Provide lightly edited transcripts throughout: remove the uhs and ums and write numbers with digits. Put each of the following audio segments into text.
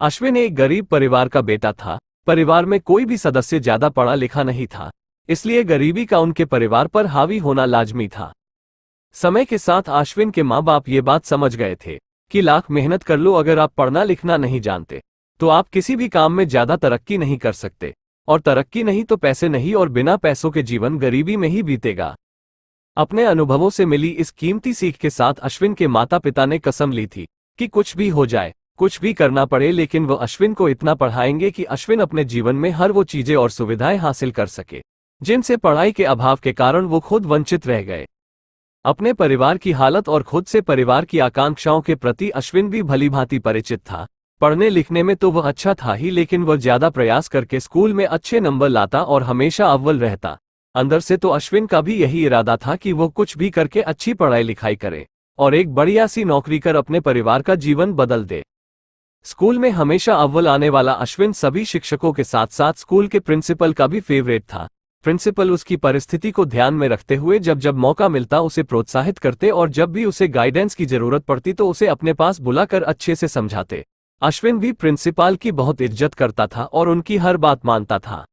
अश्विन एक गरीब परिवार का बेटा था। परिवार में कोई भी सदस्य ज्यादा पढ़ा लिखा नहीं था, इसलिए गरीबी का उनके परिवार पर हावी होना लाजमी था। समय के साथ अश्विन के माँ बाप ये बात समझ गए थे कि लाख मेहनत कर लो, अगर आप पढ़ना लिखना नहीं जानते तो आप किसी भी काम में ज्यादा तरक्की नहीं कर सकते, और तरक्की नहीं तो पैसे नहीं, और बिना पैसों के जीवन गरीबी में ही बीतेगा। अपने अनुभवों से मिली इस कीमती सीख के साथ अश्विन के माता पिता ने कसम ली थी कि कुछ भी हो जाए, कुछ भी करना पड़े, लेकिन वो अश्विन को इतना पढ़ाएंगे कि अश्विन अपने जीवन में हर वो चीजें और सुविधाएं हासिल कर सके जिनसे पढ़ाई के अभाव के कारण वो खुद वंचित रह गए। अपने परिवार की हालत और खुद से परिवार की आकांक्षाओं के प्रति अश्विन भी भलीभांति परिचित था। पढ़ने लिखने में तो वह अच्छा था ही, लेकिन वह ज्यादा प्रयास करके स्कूल में अच्छे नंबर लाता और हमेशा अव्वल रहता। अंदर से तो अश्विन का भी यही इरादा था कि वो कुछ भी करके अच्छी पढ़ाई लिखाई करे और एक बढ़िया सी नौकरी कर अपने परिवार का जीवन बदल दे। स्कूल में हमेशा अव्वल आने वाला अश्विन सभी शिक्षकों के साथ साथ स्कूल के प्रिंसिपल का भी फेवरेट था। प्रिंसिपल उसकी परिस्थिति को ध्यान में रखते हुए जब जब मौका मिलता उसे प्रोत्साहित करते, और जब भी उसे गाइडेंस की जरूरत पड़ती तो उसे अपने पास बुलाकर अच्छे से समझाते। अश्विन भी प्रिंसिपल की बहुत इज्जत करता था और उनकी हर बात मानता था।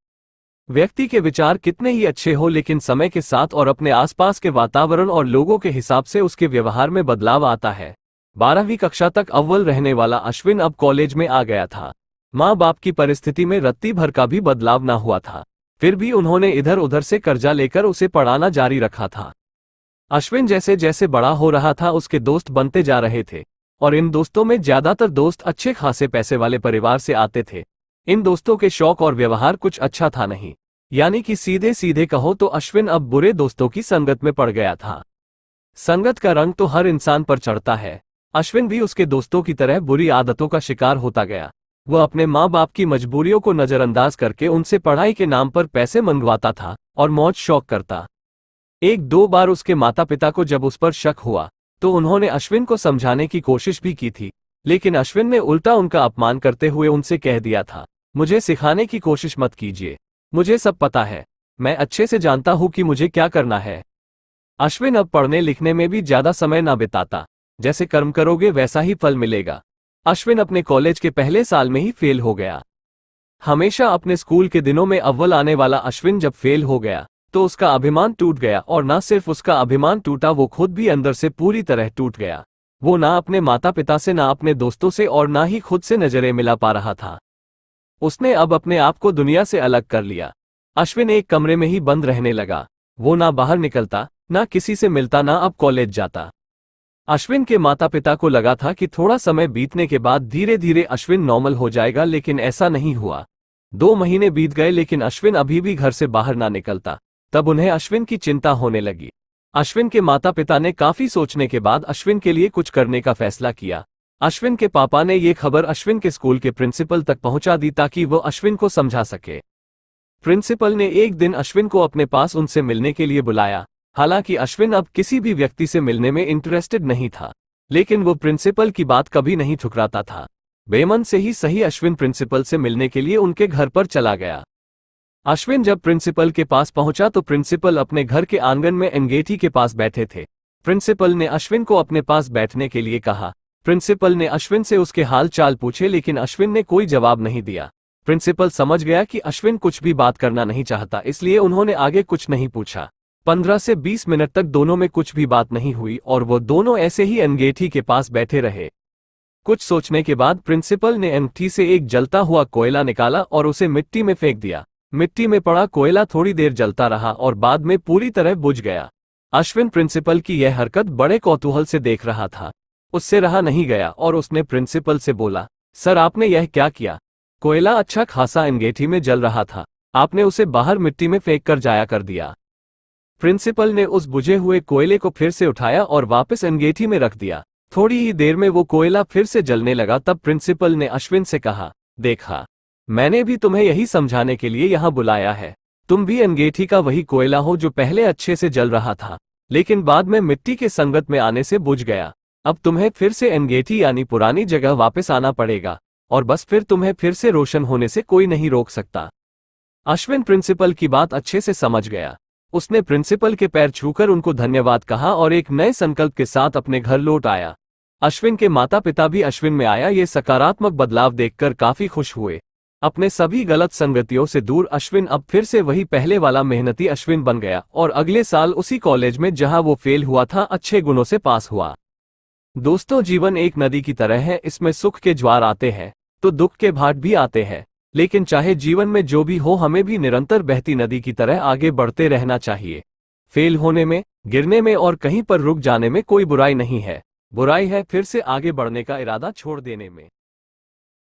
व्यक्ति के विचार कितने ही अच्छे हो, लेकिन समय के साथ और अपने आसपास के वातावरण और लोगों के हिसाब से उसके व्यवहार में बदलाव आता है। 12वीं कक्षा तक अव्वल रहने वाला अश्विन अब कॉलेज में आ गया था। माँ बाप की परिस्थिति में रत्ती भर का भी बदलाव ना हुआ था, फिर भी उन्होंने इधर उधर से कर्जा लेकर उसे पढ़ाना जारी रखा था। अश्विन जैसे जैसे बड़ा हो रहा था उसके दोस्त बनते जा रहे थे, और इन दोस्तों में ज्यादातर दोस्त अच्छे खासे पैसे वाले परिवार से आते थे। इन दोस्तों के शौक और व्यवहार कुछ अच्छा था नहीं, यानी कि सीधे सीधे कहो तो अश्विन अब बुरे दोस्तों की संगत में पड़ गया था। संगत का रंग तो हर इंसान पर चढ़ता है। अश्विन भी उसके दोस्तों की तरह बुरी आदतों का शिकार होता गया। वह अपने माँ बाप की मजबूरियों को नजरअंदाज करके उनसे पढ़ाई के नाम पर पैसे मंगवाता था और मौज शौक करता। एक दो बार उसके माता पिता को जब उस पर शक हुआ तो उन्होंने अश्विन को समझाने की कोशिश भी की थी, लेकिन अश्विन ने उल्टा उनका अपमान करते हुए उनसे कह दिया था, मुझे सिखाने की कोशिश मत कीजिए, मुझे सब पता है, मैं अच्छे से जानता हूं कि मुझे क्या करना है। अश्विन अब पढ़ने लिखने में भी ज्यादा समय ना बिताता। जैसे कर्म करोगे वैसा ही फल मिलेगा। अश्विन अपने कॉलेज के पहले साल में ही फेल हो गया। हमेशा अपने स्कूल के दिनों में अव्वल आने वाला अश्विन जब फेल हो गया तो उसका अभिमान टूट गया, और ना सिर्फ उसका अभिमान टूटा, वो खुद भी अंदर से पूरी तरह टूट गया। वो ना अपने माता पिता से, ना अपने दोस्तों से, और ना ही खुद से नजरें मिला पा रहा था। उसने अब अपने आप को दुनिया से अलग कर लिया। अश्विन एक कमरे में ही बंद रहने लगा। वो ना बाहर निकलता, ना किसी से मिलता, ना अब कॉलेज जाता। अश्विन के माता पिता को लगा था कि थोड़ा समय बीतने के बाद धीरे धीरे अश्विन नॉर्मल हो जाएगा, लेकिन ऐसा नहीं हुआ। 2 महीने बीत गए लेकिन अश्विन अभी भी घर से बाहर ना निकलता। तब उन्हें अश्विन की चिंता होने लगी। अश्विन के माता पिता ने काफी सोचने के बाद अश्विन के लिए कुछ करने का फैसला किया। अश्विन के पापा ने ये खबर अश्विन के स्कूल के प्रिंसिपल तक पहुंचा दी ताकि वो अश्विन को समझा सके। प्रिंसिपल ने एक दिन अश्विन को अपने पास उनसे मिलने के लिए बुलाया। हालांकि अश्विन अब किसी भी व्यक्ति से मिलने में इंटरेस्टेड नहीं था, लेकिन वो प्रिंसिपल की बात कभी नहीं ठुकराता था। बेमन से ही सही अश्विन प्रिंसिपल से मिलने के लिए उनके घर पर चला गया। अश्विन जब प्रिंसिपल के पास पहुंचा तो प्रिंसिपल अपने घर के आंगन में अंगीठी के पास बैठे थे। प्रिंसिपल ने अश्विन को अपने पास बैठने के लिए कहा। प्रिंसिपल ने अश्विन से उसके हाल चाल पूछे, लेकिन अश्विन ने कोई जवाब नहीं दिया। प्रिंसिपल समझ गया कि अश्विन कुछ भी बात करना नहीं चाहता, इसलिए उन्होंने आगे कुछ नहीं पूछा। 15 से 20 मिनट तक दोनों में कुछ भी बात नहीं हुई और वो दोनों ऐसे ही अंगीठी के पास बैठे रहे। कुछ सोचने के बाद प्रिंसिपल ने अंगीठी से एक जलता हुआ कोयला निकाला और उसे मिट्टी में फेंक दिया। मिट्टी में पड़ा कोयला थोड़ी देर जलता रहा और बाद में पूरी तरह बुझ गया। अश्विन प्रिंसिपल की यह हरकत बड़े कौतूहल से देख रहा था। उससे रहा नहीं गया और उसने प्रिंसिपल से बोला, सर आपने यह क्या किया? कोयला अच्छा खासा अंगीठी में जल रहा था, आपने उसे बाहर मिट्टी में फेंक कर जाया कर दिया। प्रिंसिपल ने उस बुझे हुए कोयले को फिर से उठाया और वापस अंगीठी में रख दिया। थोड़ी ही देर में वो कोयला फिर से जलने लगा। तब प्रिंसिपल ने अश्विन से कहा, देखा, मैंने भी तुम्हें यही समझाने के लिए यहाँ बुलाया है। तुम भी अंगीठी का वही कोयला हो जो पहले अच्छे से जल रहा था, लेकिन बाद में मिट्टी के संगत में आने से बुझ गया। अब तुम्हें फिर से अंगीठी यानी पुरानी जगह वापस आना पड़ेगा, और बस फिर तुम्हें फिर से रोशन होने से कोई नहीं रोक सकता। अश्विन प्रिंसिपल की बात अच्छे से समझ गया। उसने प्रिंसिपल के पैर छूकर उनको धन्यवाद कहा और एक नए संकल्प के साथ अपने घर लौट आया। अश्विन के माता पिता भी अश्विन में आया ये सकारात्मक बदलाव देखकर काफी खुश हुए। अपने सभी गलत संगतियों से दूर अश्विन अब फिर से वही पहले वाला मेहनती अश्विन बन गया और अगले साल उसी कॉलेज में जहां वो फेल हुआ था अच्छे गुणों से पास हुआ। दोस्तों, जीवन एक नदी की तरह है, इसमें सुख के ज्वार आते हैं तो दुख के भाट भी आते हैं, लेकिन चाहे जीवन में जो भी हो हमें भी निरंतर बहती नदी की तरह आगे बढ़ते रहना चाहिए। फेल होने में, गिरने में और कहीं पर रुक जाने में कोई बुराई नहीं है। बुराई है फिर से आगे बढ़ने का इरादा छोड़ देने में।